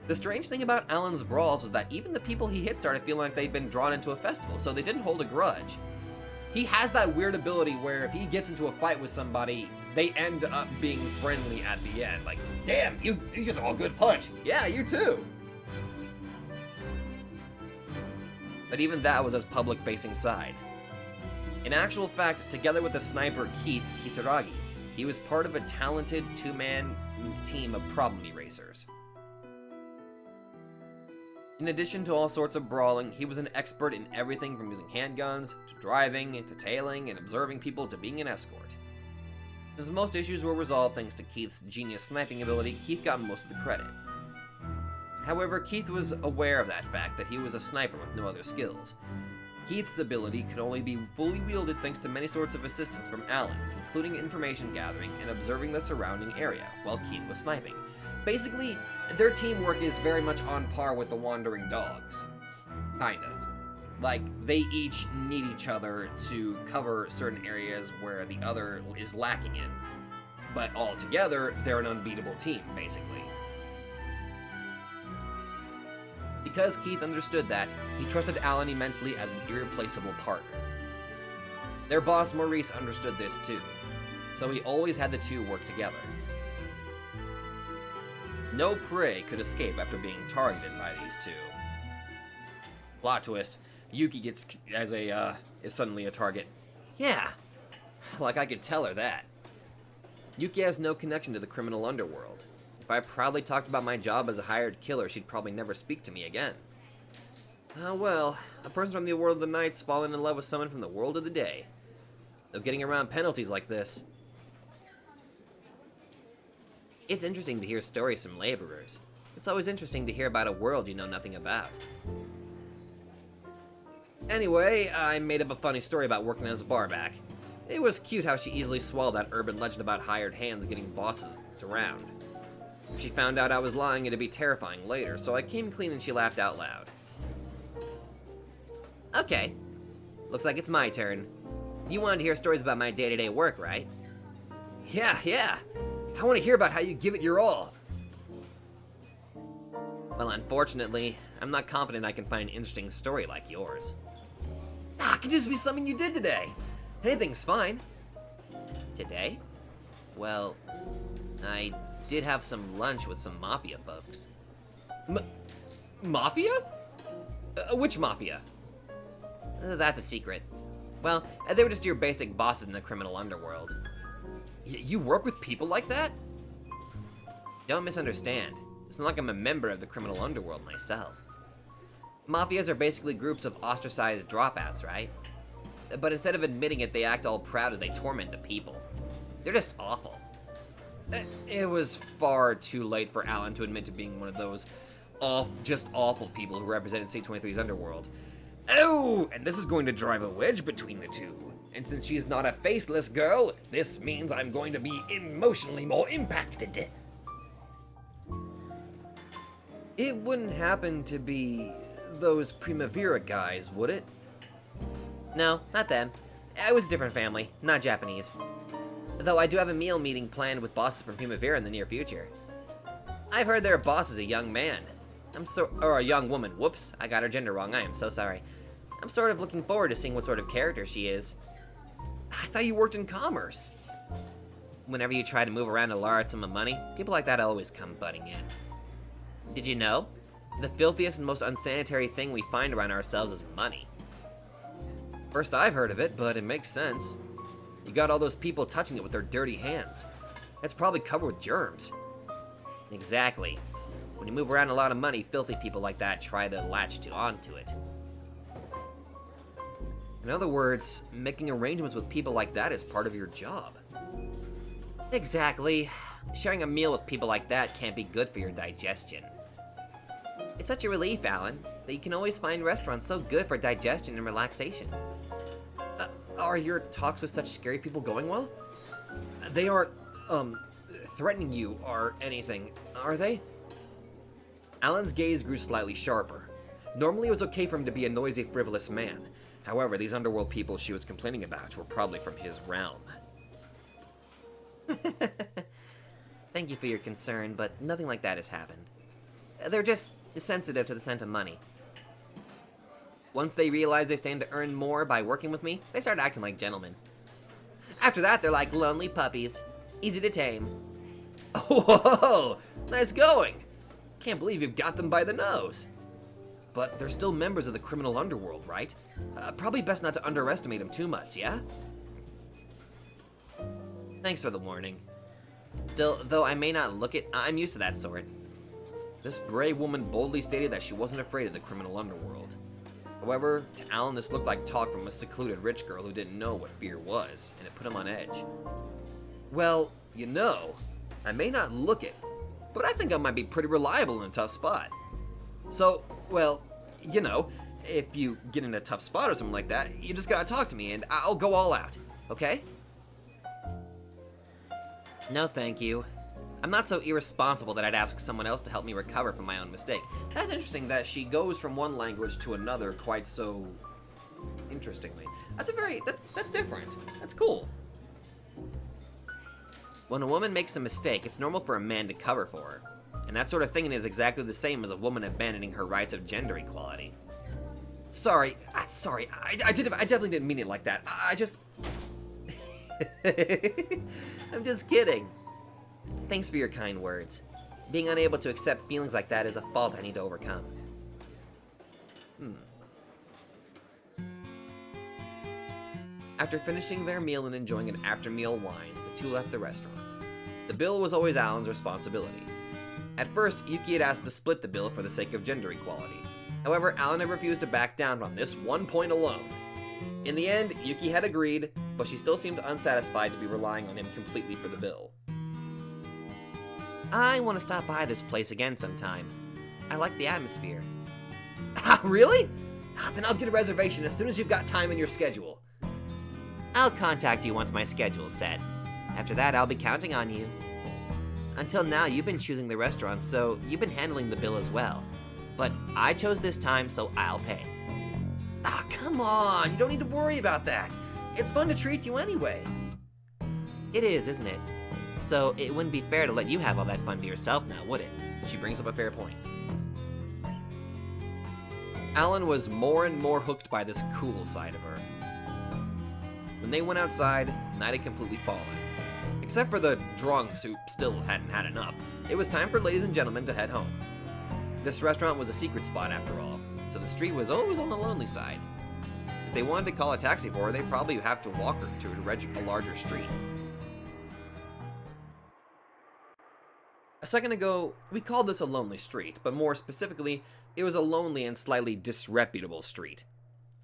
The strange thing about Alan's brawls was that even the people he hit started feeling like they'd been drawn into a festival, so they didn't hold a grudge. He has that weird ability where if he gets into a fight with somebody, they end up being friendly at the end. Like, damn, you get a good punch. Yeah, you too. But even that was his public-facing side. In actual fact, together with the sniper Keith Kisaragi, he was part of a talented two-man team of problem erasers. In addition to all sorts of brawling, he was an expert in everything from using handguns, to driving, to tailing, and observing people to being an escort. Since most issues were resolved thanks to Keith's genius sniping ability, Keith got most of the credit. However, Keith was aware of that fact that he was a sniper with no other skills. Keith's ability could only be fully wielded thanks to many sorts of assistance from Alan, including information gathering and observing the surrounding area, while Keith was sniping. Basically, their teamwork is very much on par with the Wandering Dogs. Kind of. Like, they each need each other to cover certain areas where the other is lacking in. But all together, they're an unbeatable team, basically. Because Keith understood that, he trusted Alan immensely as an irreplaceable partner. Their boss Maurice understood this too, so he always had the two work together. No prey could escape after being targeted by these two. Plot twist, Yuki is suddenly a target. Yeah, like I could tell her that. Yuki has no connection to the criminal underworld. If I proudly talked about my job as a hired killer, she'd probably never speak to me again. Ah well, a person from the world of the night's fallen in love with someone from the world of the day. No getting around penalties like this. It's interesting to hear stories from laborers. It's always interesting to hear about a world you know nothing about. Anyway, I made up a funny story about working as a barback. It was cute how she easily swallowed that urban legend about hired hands getting bosses around. If she found out I was lying, it'd be terrifying later, so I came clean and she laughed out loud. Okay, looks like it's my turn. You wanted to hear stories about my day-to-day work, right? Yeah. I want to hear about how you give it your all. Well, unfortunately, I'm not confident I can find an interesting story like yours. It could just be something you did today. Anything's fine. Today? Well, I did have some lunch with some mafia folks. Mafia? Which mafia? That's a secret. Well, they were just your basic bosses in the criminal underworld. You work with people like that? Don't misunderstand. It's not like I'm a member of the criminal underworld myself. Mafias are basically groups of ostracized dropouts, right? But instead of admitting it, they act all proud as they torment the people. They're just awful. It was far too late for Alan to admit to being one of those just awful people who represented C-23's underworld. Oh, and this is going to drive a wedge between the two. And since she's not a faceless girl, this means I'm going to be emotionally more impacted. It wouldn't happen to be those Primavera guys, would it? No, not them. It was a different family, not Japanese. Though I do have a meal meeting planned with bosses from Primavera in the near future. I've heard their boss is a young man. Or a young woman. Whoops, I got her gender wrong. I am so sorry. I'm sort of looking forward to seeing what sort of character she is. I thought you worked in commerce. Whenever you try to move around a large sum of money, people like that always come butting in. Did you know? The filthiest and most unsanitary thing we find around ourselves is money. First I've heard of it, but it makes sense. You got all those people touching it with their dirty hands. It's probably covered with germs. Exactly. When you move around a lot of money, filthy people like that try to latch onto it. In other words, making arrangements with people like that is part of your job. Exactly. Sharing a meal with people like that can't be good for your digestion. It's such a relief, Alan, that you can always find restaurants so good for digestion and relaxation. Are your talks with such scary people going well? They aren't, threatening you or anything, are they? Alan's gaze grew slightly sharper. Normally it was okay for him to be a noisy, frivolous man. However, these underworld people she was complaining about were probably from his realm. Thank you for your concern, but nothing like that has happened. They're just sensitive to the scent of money. Once they realize they stand to earn more by working with me, they start acting like gentlemen. After that, they're like lonely puppies, easy to tame. Whoa, nice going. Can't believe you've got them by the nose. But they're still members of the criminal underworld, right? Probably best not to underestimate them too much, yeah? Thanks for the warning. Still, though I may not look it, I'm used to that sort. This brave woman boldly stated that she wasn't afraid of the criminal underworld. However, to Alan this looked like talk from a secluded rich girl who didn't know what fear was, and it put him on edge. Well, you know, I may not look it, but I think I might be pretty reliable in a tough spot. So, well, you know, if you get in a tough spot or something like that, you just gotta talk to me and I'll go all out, okay? No, thank you. I'm not so irresponsible that I'd ask someone else to help me recover from my own mistake. That's interesting that she goes from one language to another quite so interestingly. That's different. That's cool. When a woman makes a mistake, it's normal for a man to cover for her. And that sort of thing is exactly the same as a woman abandoning her rights of gender equality. Sorry. I definitely didn't mean it like that. I just... I'm just kidding. Thanks for your kind words. Being unable to accept feelings like that is a fault I need to overcome. After finishing their meal and enjoying an after-meal wine, the two left the restaurant. The bill was always Alan's responsibility. At first, Yuki had asked to split the bill for the sake of gender equality. However, Alan had refused to back down on this one point alone. In the end, Yuki had agreed, but she still seemed unsatisfied to be relying on him completely for the bill. I want to stop by this place again sometime. I like the atmosphere. Ah, really? Then I'll get a reservation as soon as you've got time in your schedule. I'll contact you once my schedule's set. After that, I'll be counting on you. Until now, you've been choosing the restaurants, so you've been handling the bill as well. But I chose this time, so I'll pay. Ah, come on, you don't need to worry about that. It's fun to treat you anyway. It is, isn't it? So it wouldn't be fair to let you have all that fun to yourself now, would it? She brings up a fair point. Alan was more and more hooked by this cool side of her. When they went outside, night had completely fallen. Except for the drunks who still hadn't had enough, it was time for ladies and gentlemen to head home. This restaurant was a secret spot after all, so the street was always on the lonely side. If they wanted to call a taxi for her, they'd probably have to walk her to a larger street. A second ago, we called this a lonely street, but more specifically, it was a lonely and slightly disreputable street.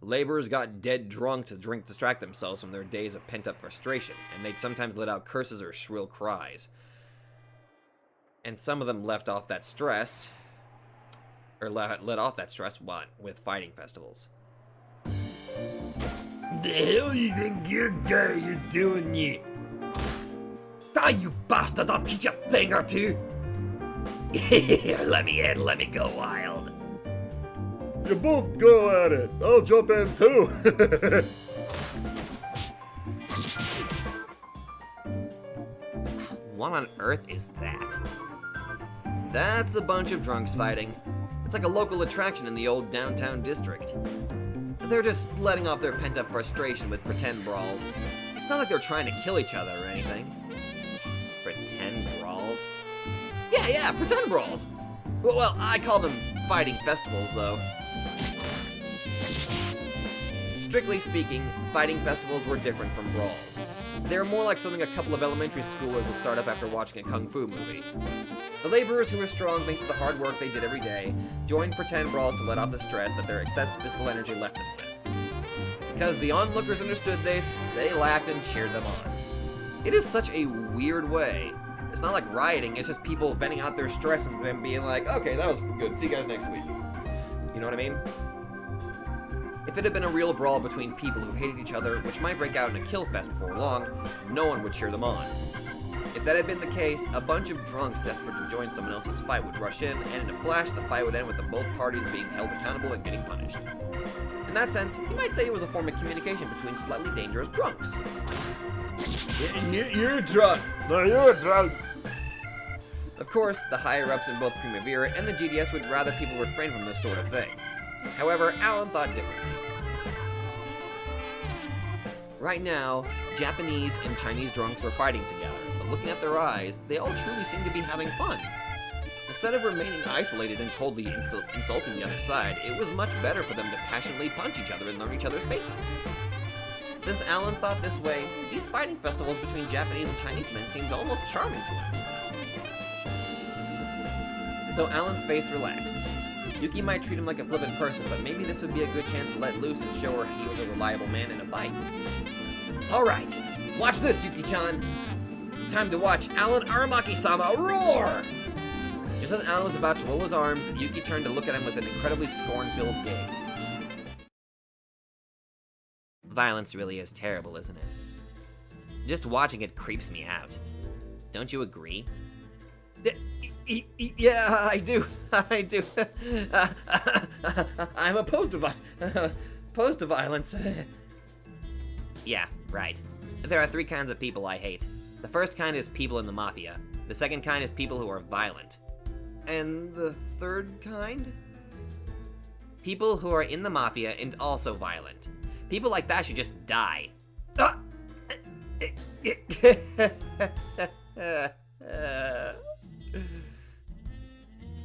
Laborers got dead drunk to distract themselves from their days of pent-up frustration, and they'd sometimes let out curses or shrill cries. And some of them let off that stress with fighting festivals. The hell you think you're doing, you? Ah, you bastard, I'll teach you a thing or two. Let me in, let me go wild. You both go at it. I'll jump in too. What on earth is that? That's a bunch of drunks fighting. It's like a local attraction in the old downtown district. They're just letting off their pent-up frustration with pretend brawls. It's not like they're trying to kill each other or anything. Pretend brawls? Yeah, pretend brawls. Well, I call them fighting festivals, though. Strictly speaking, fighting festivals were different from brawls. They were more like something a couple of elementary schoolers would start up after watching a kung fu movie. The laborers who were strong thanks to the hard work they did every day joined pretend brawls to let off the stress that their excess physical energy left them with. Because the onlookers understood this, they laughed and cheered them on. It is such a weird way. It's not like rioting, it's just people venting out their stress and then being like, okay, that was good, see you guys next week. You know what I mean? If it had been a real brawl between people who hated each other, which might break out in a kill fest before long, no one would cheer them on. If that had been the case, a bunch of drunks desperate to join someone else's fight would rush in, and in a flash, the fight would end with the both parties being held accountable and getting punished. In that sense, you might say it was a form of communication between slightly dangerous drunks. You're drunk. No, you're drunk. Of course, the higher-ups in both Primavera and the GDS would rather people refrain from this sort of thing. However, Alan thought differently. Right now, Japanese and Chinese drunks were fighting together, but looking at their eyes, they all truly seemed to be having fun. Instead of remaining isolated and coldly insulting the other side, it was much better for them to passionately punch each other and learn each other's faces. Since Alan thought this way, these fighting festivals between Japanese and Chinese men seemed almost charming to him. So Alan's face relaxed. Yuki might treat him like a flippant person, but maybe this would be a good chance to let loose and show her he was a reliable man in a fight. Alright, watch this, Yuki-chan! Time to watch Alan Aramaki-sama roar! Just as Alan was about to roll his arms, Yuki turned to look at him with an incredibly scorn-filled gaze. Violence really is terrible, isn't it? Just watching it creeps me out. Don't you agree? Yeah, I do. I do. I'm opposed to violence. Yeah, right. There are three kinds of people I hate. The first kind is people in the mafia. The second kind is people who are violent. And the third kind? People who are in the mafia and also violent. People like that should just die.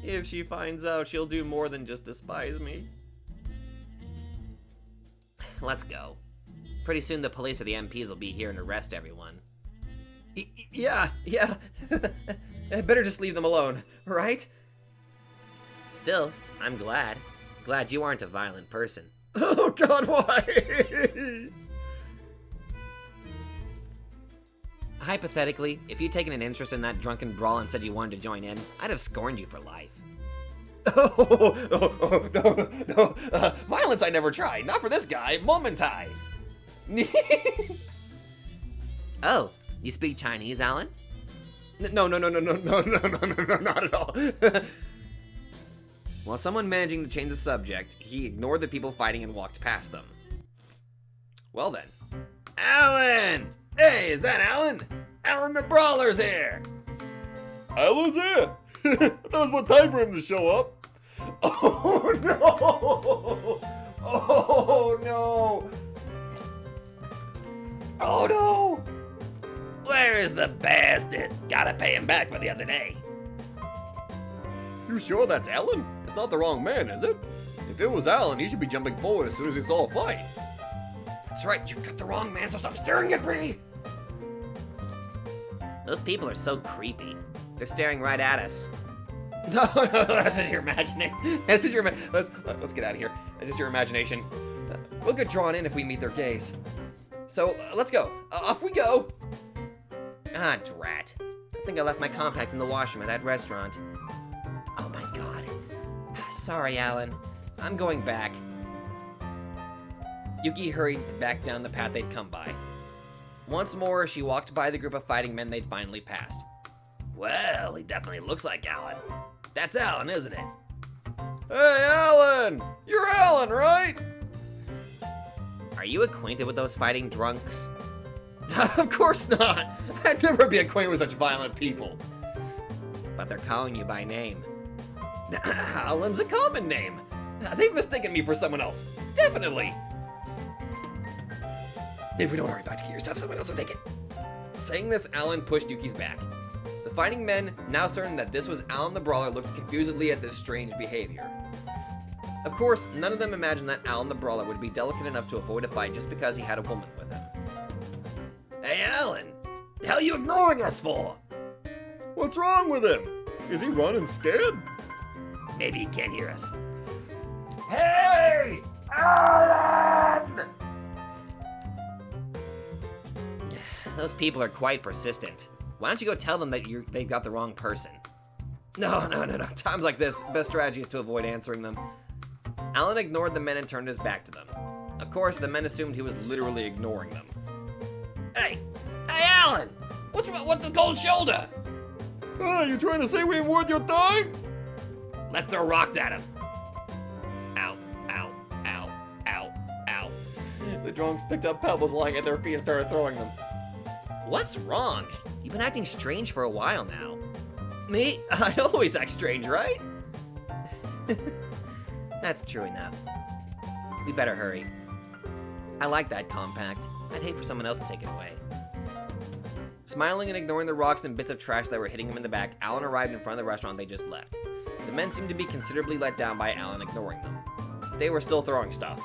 If she finds out, she'll do more than just despise me. Let's go. Pretty soon the police or the MPs will be here and arrest everyone. Yeah. Better just leave them alone, right? Still, I'm glad. Glad you aren't a violent person. Oh God, why? Hypothetically, if you'd taken an interest in that drunken brawl and said you wanted to join in, I'd have scorned you for life. No. Violence I never try. Not for this guy, Momentai. Oh, you speak Chinese, Alan? No, not at all. While someone managing to change the subject, he ignored the people fighting and walked past them. Well then. Alan! Hey, is that Alan? Alan the Brawler's here! Alan's here! I thought it was about time for him to show up. Oh no! Oh no! Oh no! Where is the bastard? Gotta pay him back for the other day. You sure that's Alan? It's not the wrong man, is it? If it was Alan, he should be jumping forward as soon as he saw a fight. That's right, you got the wrong man, so stop staring at me! Those people are so creepy. They're staring right at us. No, that's just your imagination. That's just your let's get out of here. That's just your imagination. We'll get drawn in if we meet their gaze. So, let's go. Off we go. Ah, drat. I think I left my compacts in the washroom at that restaurant. Oh my God. Sorry, Alan. I'm going back. Yuki hurried back down the path they'd come by. Once more, she walked by the group of fighting men they'd finally passed. Well, he definitely looks like Alan. That's Alan, isn't it? Hey, Alan! You're Alan, right? Are you acquainted with those fighting drunks? Of course not. I'd never be acquainted with such violent people. But they're calling you by name. Alan's a common name. They've mistaken me for someone else. Definitely. If we don't hurry back to get your stuff, someone else will take it. Saying this, Alan pushed Yuki's back. The fighting men, now certain that this was Alan the Brawler, looked confusedly at this strange behavior. Of course, none of them imagined that Alan the Brawler would be delicate enough to avoid a fight just because he had a woman with him. Hey, Alan! The hell are you ignoring us for? What's wrong with him? Is he running scared? Maybe he can't hear us. Hey! Alan! Those people are quite persistent. Why don't you go tell them that they've got the wrong person? No. Times like this, best strategy is to avoid answering them. Alan ignored the men and turned his back to them. Of course, the men assumed he was literally ignoring them. Hey, Alan! What's wrong with the cold shoulder? Hey, you trying to say we ain't worth your time? Let's throw rocks at him. Ow. The drunks picked up pebbles lying at their feet and started throwing them. What's wrong? You've been acting strange for a while now. Me? I always act strange, right? That's true enough. We better hurry. I like that compact. I'd hate for someone else to take it away. Smiling and ignoring the rocks and bits of trash that were hitting him in the back, Alan arrived in front of the restaurant they just left. The men seemed to be considerably let down by Alan ignoring them. They were still throwing stuff.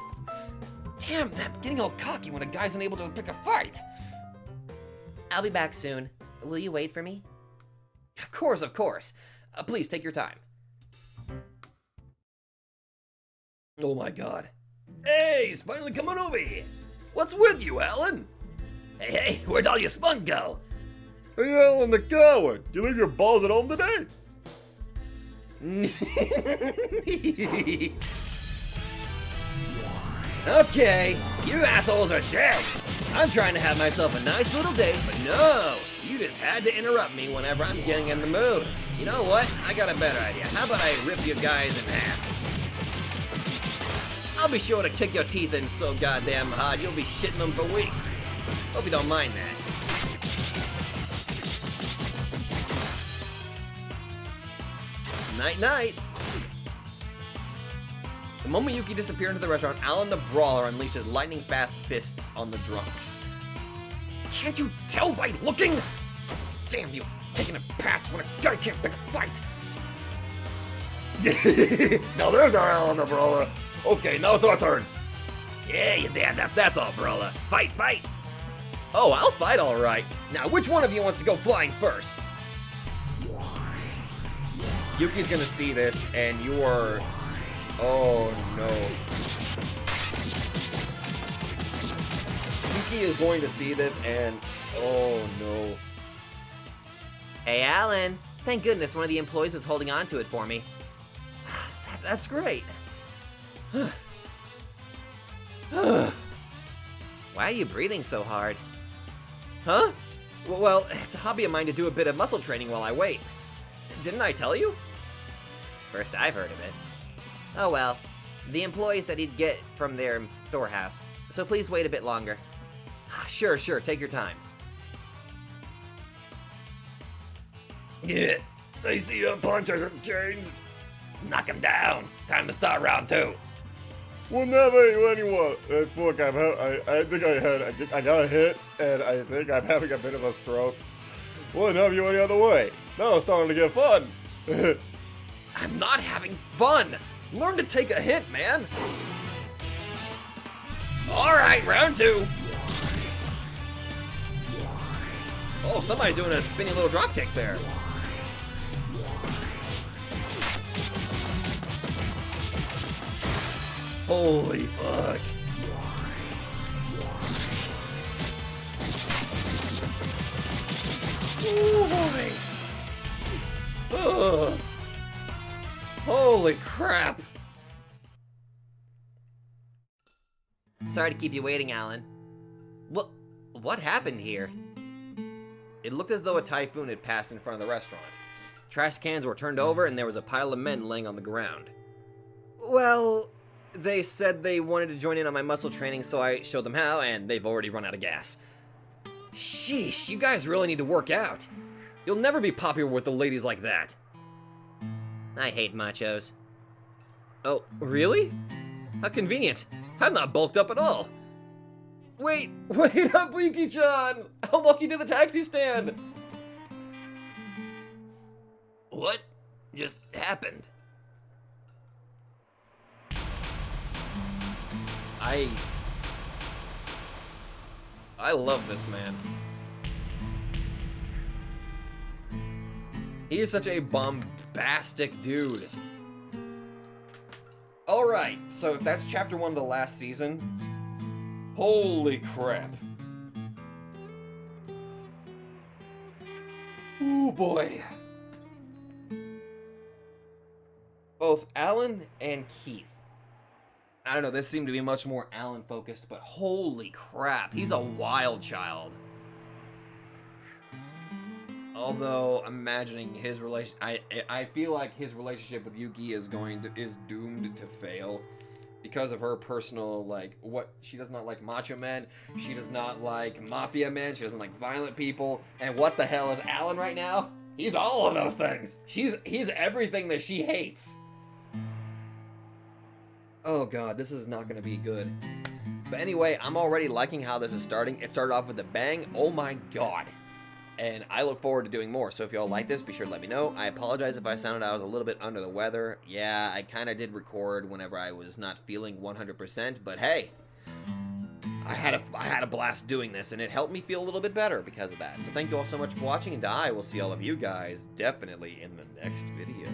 Damn them, getting all cocky when a guy's unable to pick a fight! I'll be back soon. Will you wait for me? Of course. Please, take your time. Oh my God. Hey, he's finally coming over here. What's with you, Alan? Hey, where'd all your spunk go? Hey, Alan the coward, you leave your balls at home today? Okay, you assholes are dead. I'm trying to have myself a nice little date, but no, you just had to interrupt me whenever I'm getting in the mood. You know what? I got a better idea. How about I rip you guys in half? I'll be sure to kick your teeth in so goddamn hard you'll be shitting them for weeks. Hope you don't mind that. Night. The moment Yuki disappeared into the restaurant, Alan the Brawler unleashed his lightning-fast fists on the drunks. Can't you tell by looking? Damn you, taking a pass when a guy can't pick a fight. Now there's our Alan the Brawler. Okay, now it's our turn. Yeah, you damned up. That's all, Brawler. Fight! Oh, I'll fight all right. Now, which one of you wants to go flying first? Yuki's gonna see this, and you are... Oh, no. Yuki is going to see this, and... Oh, no. Hey, Alan. Thank goodness one of the employees was holding on to it for me. That's great. Why are you breathing so hard? Huh? Well, it's a hobby of mine to do a bit of muscle training while I wait. Didn't I tell you? First I've heard of it. Oh well. The employee said he'd get from their storehouse, so please wait a bit longer. Sure, take your time. Yeah, I see your punches have changed. Knock him down. Time to start round 2. Whenever anyone, look, I think I got a hit, and I think I'm having a bit of a stroke. Wouldn't have you any other way. Now it's starting to get fun. I'm not having fun. Learn to take a hint, man. All right, round 2. Oh, somebody's doing a spinny little drop kick there. Holy fuck. Oh boy. Ugh. Holy crap. Sorry to keep you waiting, Alan. What happened here? It looked as though a typhoon had passed in front of the restaurant. Trash cans were turned over and there was a pile of men laying on the ground. Well, they said they wanted to join in on my muscle training, so I showed them how, and they've already run out of gas. Sheesh, you guys really need to work out. You'll never be popular with the ladies like that. I hate machos. Oh, really? How convenient. I'm not bulked up at all. Wait up, Yuki-chan! I'll walk you to the taxi stand! What just happened? I love this man. He is such a bombastic dude. Alright, so if that's chapter 1 of the last season, holy crap. Ooh boy. Both Alan and Keith. I don't know, this seemed to be much more Alan focused, but holy crap, he's a wild child. Although imagining his relation, I feel like his relationship with Yuki is doomed to fail because of her personal, like, she does not like macho men, she does not like mafia men, she doesn't like violent people, and what the hell is Alan right now? He's all of those things. He's everything that she hates. Oh god, this is not gonna be good. But anyway, I'm already liking how this is starting. It started off with a bang. Oh my god. And I look forward to doing more. So if y'all like this, be sure to let me know. I apologize if I sounded I was a little bit under the weather. Yeah, I kind of did record whenever I was not feeling 100%. But hey, I had a blast doing this, and it helped me feel a little bit better because of that. So thank you all so much for watching, and I will see all of you guys definitely in the next video.